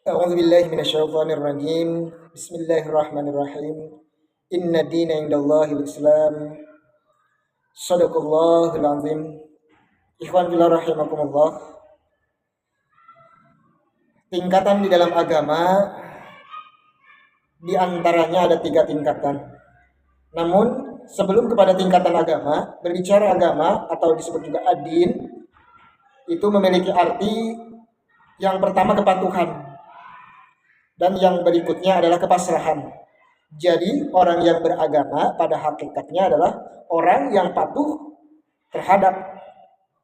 A'udzu billahi minasyaitonir rajim. Bismillahirrahmanirrahim. Inna dina indallahil Islam. Shadaqallahul azim. Ikhwan fillah rahimakumullah. Tingkatan di dalam agama di antaranya ada 3 tingkatan. Namun sebelum kepada tingkatan agama, berbicara agama atau disebut juga ad-din itu memiliki arti yang pertama kepatuhan dan yang berikutnya adalah kepasrahan. Jadi orang yang beragama pada hakikatnya adalah orang yang patuh terhadap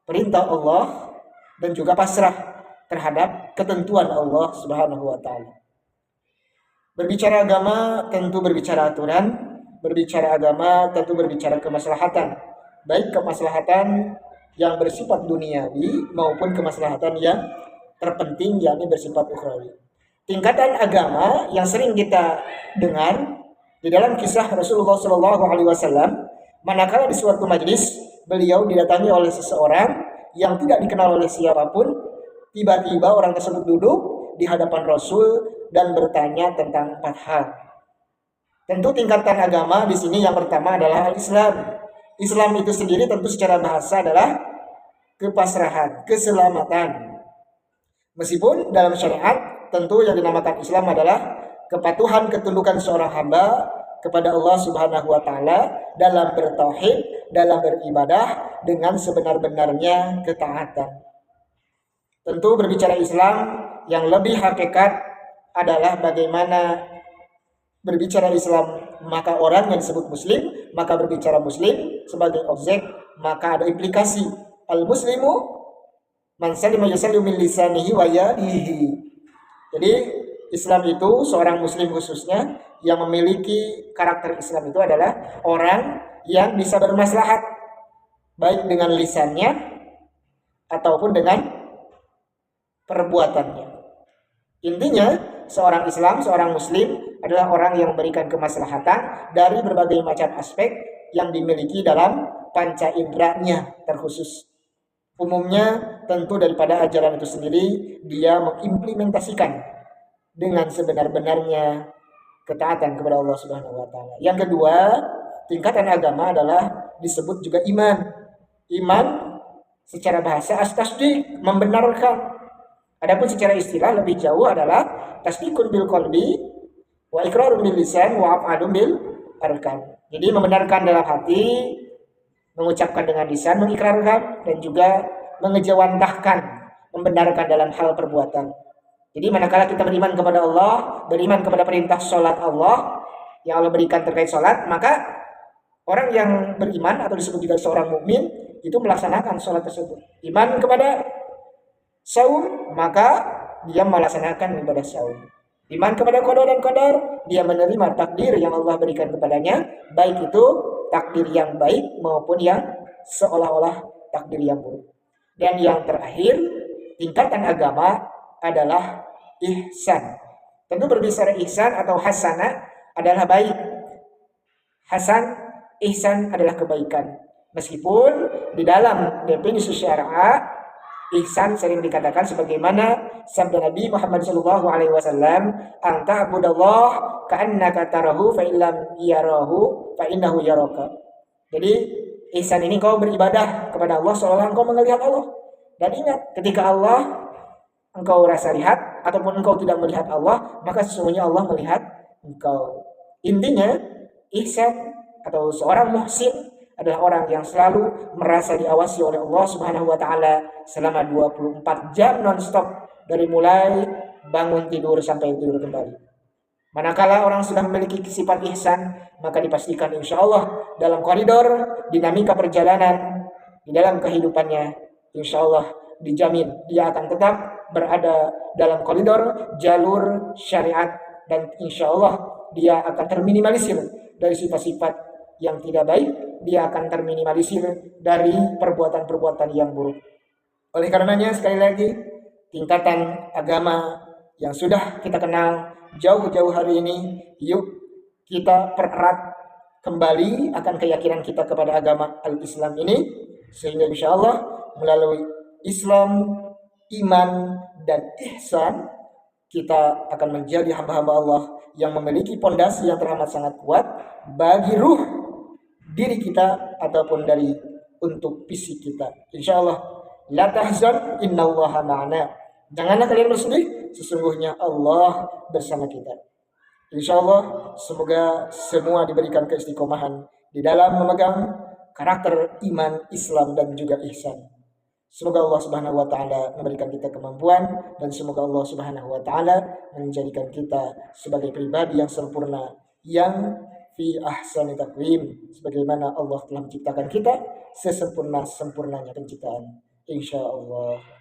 perintah Allah dan juga pasrah terhadap ketentuan Allah Subhanahu wa taala. Berbicara agama tentu berbicara aturan, berbicara agama tentu berbicara kemaslahatan, baik kemaslahatan yang bersifat duniawi maupun kemaslahatan yang terpenting yakni bersifat ukhrawi. Tingkatan agama yang sering kita dengar di dalam kisah Rasulullah Shallallahu Alaihi Wasallam, manakala di suatu majelis beliau didatangi oleh seseorang yang tidak dikenal oleh siapapun, tiba-tiba orang tersebut duduk di hadapan Rasul dan bertanya tentang 4 hal. Tentu tingkatan agama di sini yang pertama adalah Islam. Islam itu sendiri tentu secara bahasa adalah kepasrahan, keselamatan. Meskipun dalam syariat tentu yang dinamakan Islam adalah kepatuhan ketundukan seorang hamba kepada Allah Subhanahu wa taala dalam bertauhid, dalam beribadah dengan sebenar-benarnya ketaatan. Tentu berbicara Islam yang lebih hakikat adalah bagaimana berbicara Islam, maka orang yang disebut muslim, maka berbicara muslim sebagai objek, maka ada implikasi al-muslimu man salima yusallimu min lisanihi wa yadihi. Jadi Islam itu seorang muslim khususnya yang memiliki karakter Islam itu adalah orang yang bisa bermaslahat baik dengan lisannya ataupun dengan perbuatannya. Intinya seorang Islam, seorang muslim adalah orang yang memberikan kemaslahatan dari berbagai macam aspek yang dimiliki dalam panca inderanya terkhusus. Umumnya tentu daripada ajaran itu sendiri dia mengimplementasikan dengan sebenar-benarnya ketaatan kepada Allah Subhanahu wa taala. Yang kedua, tingkatan agama adalah disebut juga iman. Iman secara bahasa as-tasdiq, membenarkan. Adapun secara istilah lebih jauh adalah tasdiqun bil qalbi wa iqrarun bil lisan wa af'alun bil arkan. Jadi membenarkan dalam hati, mengucapkan dengan lisan, mengikrarkan dan juga mengejawantahkan, membenarkan dalam hal perbuatan. Jadi manakala kita beriman kepada Allah, beriman kepada perintah sholat Allah yang Allah berikan terkait sholat, maka orang yang beriman atau disebut juga seorang mukmin itu melaksanakan sholat tersebut. Iman kepada saum, maka dia melaksanakan ibadah saum. Iman kepada qada dan qadar, dia menerima takdir yang Allah berikan kepadanya, baik itu takdir yang baik maupun yang seolah-olah takdir yang buruk. Dan yang terakhir, tingkatan agama adalah ihsan. Tentu berbicara ihsan atau hasanah adalah baik. Hasan, ihsan adalah kebaikan. Meskipun di dalam definisi syariah ihsan sering dikatakan sebagaimana sabda Nabi Muhammad SAW, anta abudallah ka'annaka tarahu fa illam yarahu fa innahu yaraka. Jadi ihsan ini kau beribadah kepada Allah seolah engkau melihat Allah. Dan ingat, ketika Allah engkau rasa lihat ataupun engkau tidak melihat Allah, maka sesungguhnya Allah melihat engkau. Intinya ihsan atau seorang muhsin adalah orang yang selalu merasa diawasi oleh Allah Subhanahu wa taala selama 24 jam non-stop dari mulai bangun tidur sampai tidur kembali. Manakala orang sudah memiliki sifat ihsan, maka dipastikan insya Allah dalam koridor dinamika perjalanan di dalam kehidupannya, insya Allah dijamin dia akan tetap berada dalam koridor jalur syariat dan insya Allah dia akan terminimalisir dari sifat-sifat yang tidak baik, dia akan terminimalisir dari perbuatan-perbuatan yang buruk. Oleh karenanya sekali lagi, tingkatan agama yang sudah kita kenal jauh-jauh hari ini, yuk kita pererat kembali akan keyakinan kita kepada agama al-Islam ini, sehingga insya Allah melalui Islam, iman, dan ihsan kita akan menjadi hamba-hamba Allah yang memiliki pondasi yang teramat sangat kuat bagi ruh diri kita ataupun dari untuk fisik kita. Insya Allah, la tahzan innallaha ma'ana. Janganlah kalian bersedih, sesungguhnya Allah bersama kita. Insya Allah, semoga semua diberikan keistiqomahan di dalam memegang karakter iman, Islam, dan juga ihsan. Semoga Allah Subhanahu wa taala memberikan kita kemampuan, dan semoga Allah Subhanahu wa taala menjadikan kita sebagai pribadi yang sempurna, yang fi ahsani taqwim, sebagaimana Allah telah menciptakan kita sesempurna-sempurnanya penciptaan. Insya Allah.